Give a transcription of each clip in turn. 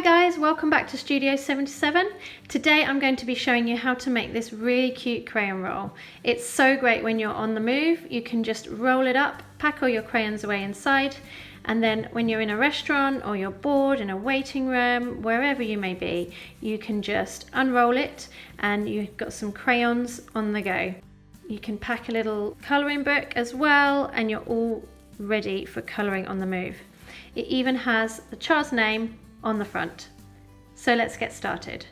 Hi guys, welcome back to Studio 77. Today I'm going to be showing you how to make this really cute crayon roll. It's so great when you're on the move. You can just roll it up, pack all your crayons away inside, and then when you're in a restaurant or you're bored in a waiting room, wherever you may be, you can just unroll it and you've got some crayons on the go. You can pack a little colouring book as well and you're all ready for colouring on the move. It even has the child's name on the front. So let's get started.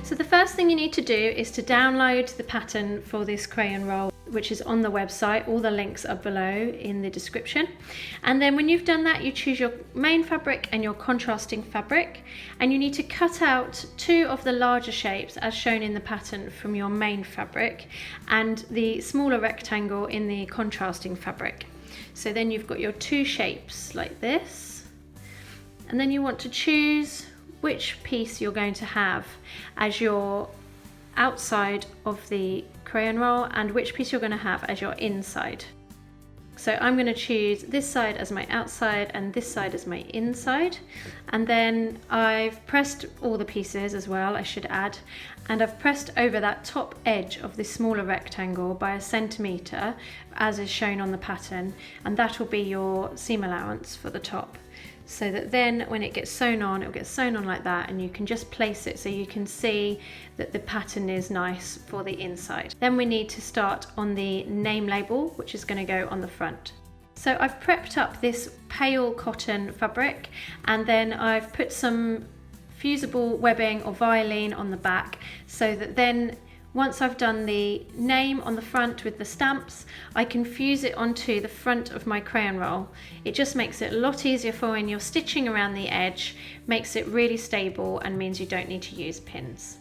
So the first thing you need to do is to download the pattern for this crayon roll, which is on the website. All the links are below in the description. And then when you've done that, you choose your main fabric and your contrasting fabric, and you need to cut out two of the larger shapes as shown in the pattern from your main fabric and the smaller rectangle in the contrasting fabric. So then you've got your two shapes like this, and then you want to choose which piece you're going to have as your outside of the crayon roll and which piece you're going to have as your inside. So I'm going to choose this side as my outside and this side as my inside, and then I've pressed all the pieces as well, I should add, and I've pressed over that top edge of this smaller rectangle by 1 centimetre as is shown on the pattern, and that will be your seam allowance for the top. So that then when it gets sewn on, it'll get sewn on like that, and you can just place it so you can see that the pattern is nice for the inside. Then we need to start on the name label, which is going to go on the front. So I've prepped up this pale cotton fabric, and then I've put some fusible webbing or violin on the back, so that then once I've done the name on the front with the stamps, I can fuse it onto the front of my crayon roll. It just makes it a lot easier for when you're stitching around the edge, makes it really stable and means you don't need to use pins.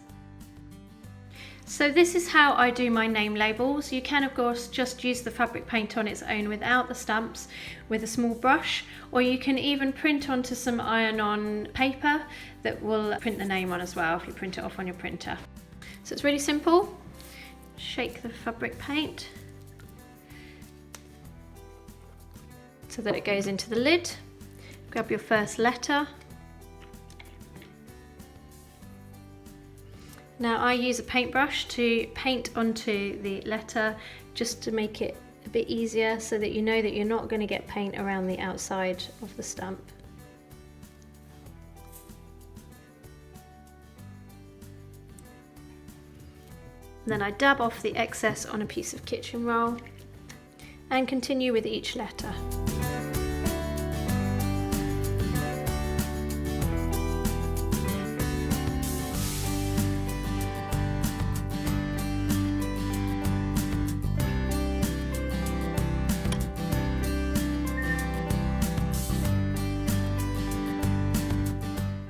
So this is how I do my name labels. You can of course just use the fabric paint on its own without the stamps with a small brush, or you can even print onto some iron-on paper that will print the name on as well if you print it off on your printer. So it's really simple. Shake the fabric paint so that it goes into the lid. Grab your first letter. Now I use a paintbrush to paint onto the letter just to make it a bit easier so that you know that you're not going to get paint around the outside of the stamp. Then I dab off the excess on a piece of kitchen roll and continue with each letter.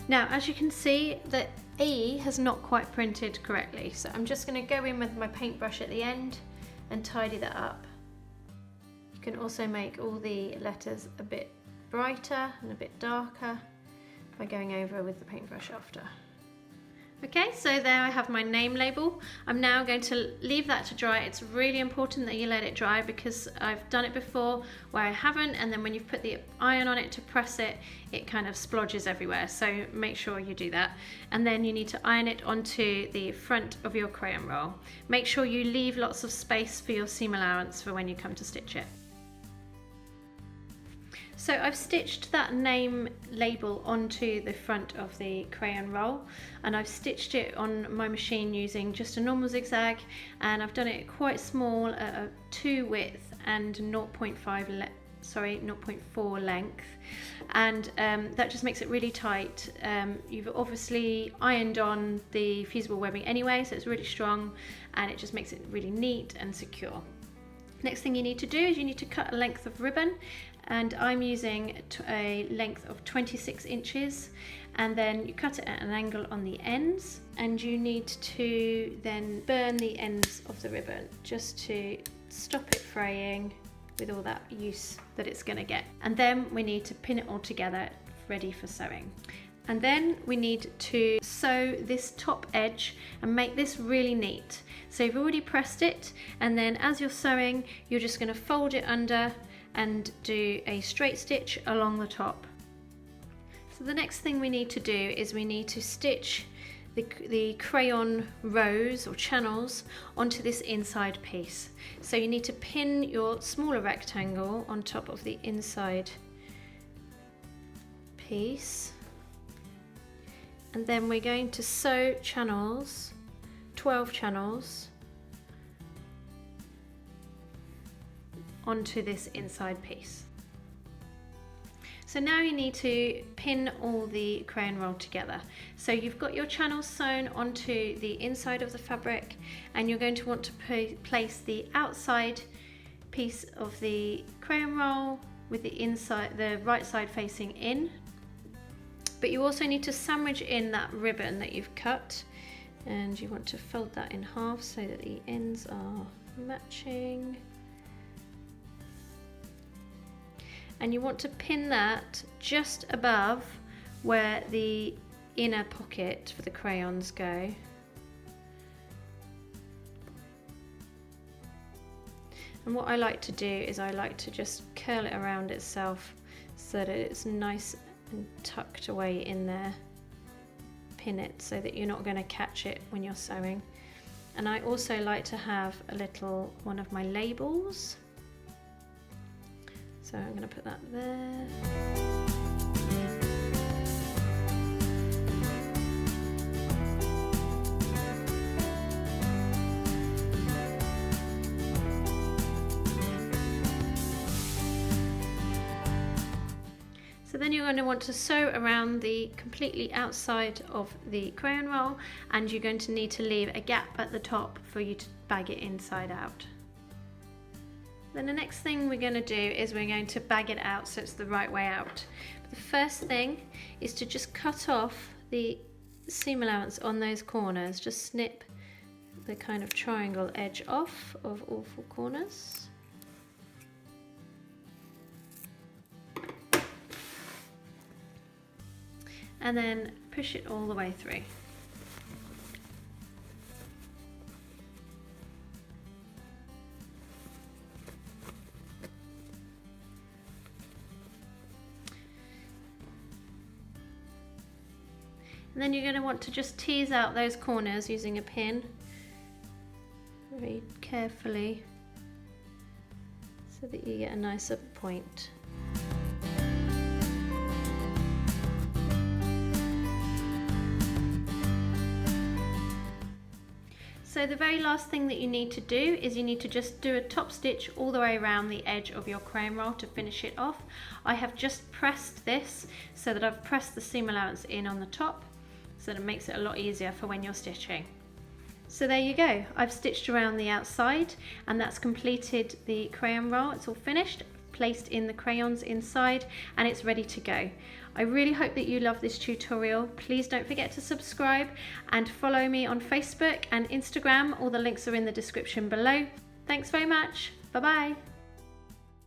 Now, as you can see, the E has not quite printed correctly, so I'm just going to go in with my paintbrush at the end and tidy that up. You can also make all the letters a bit brighter and a bit darker by going over with the paintbrush after. Okay, so there I have my name label. I'm now going to leave that to dry. It's really important that you let it dry because I've done it before where I haven't, and then when you've put the iron on it to press it, it kind of splodges everywhere. So make sure you do that. And then you need to iron it onto the front of your crayon roll. Make sure you leave lots of space for your seam allowance for when you come to stitch it. So I've stitched that name label onto the front of the crayon roll, and I've stitched it on my machine using just a normal zigzag, and I've done it quite small at a 2 width and 0.4 length, and that just makes it really tight. You've obviously ironed on the fusible webbing anyway, so it's really strong and it just makes it really neat and secure. Next thing you need to do is you need to cut a length of ribbon, and I'm using a length of 26 inches, and then you cut it at an angle on the ends, and you need to then burn the ends of the ribbon just to stop it fraying with all that use that it's going to get. And then we need to pin it all together ready for sewing. And then we need to sew this top edge and make this really neat. So you've already pressed it, and then as you're sewing, you're just going to fold it under and do a straight stitch along the top. So the next thing we need to do is we need to stitch the crayon rows or channels onto this inside piece. So you need to pin your smaller rectangle on top of the inside piece, and then we're going to sew channels, 12 channels, onto this inside piece. So now you need to pin all the crayon roll together. So you've got your channels sewn onto the inside of the fabric, and you're going to want to place the outside piece of the crayon roll with the right side facing in. But you also need to sandwich in that ribbon that you've cut, and you want to fold that in half so that the ends are matching. And you want to pin that just above where the inner pocket for the crayons go. And what I like to do is I like to just curl it around itself so that it's nice and tucked away in there. Pin it so that you're not going to catch it when you're sewing. And I also like to have a little one of my labels. So I'm going to put that there. So then you're going to want to sew around the completely outside of the crayon roll, and you're going to need to leave a gap at the top for you to bag it inside out. Then the next thing we're going to do is we're going to bag it out so it's the right way out. But the first thing is to just cut off the seam allowance on those corners. Just snip the kind of triangle edge off of all four corners. And then push it all the way through. And then you're going to want to just tease out those corners using a pin very carefully so that you get a nicer point. So the very last thing that you need to do is you need to just do a top stitch all the way around the edge of your crayon roll to finish it off. I have just pressed this so that I've pressed the seam allowance in on the top, so that it makes it a lot easier for when you're stitching. So there you go, I've stitched around the outside, and that's completed the crayon roll. It's all finished, placed in the crayons inside, and it's ready to go. I really hope that you love this tutorial. Please don't forget to subscribe and follow me on Facebook and Instagram. All the links are in the description below. Thanks very much. Bye bye.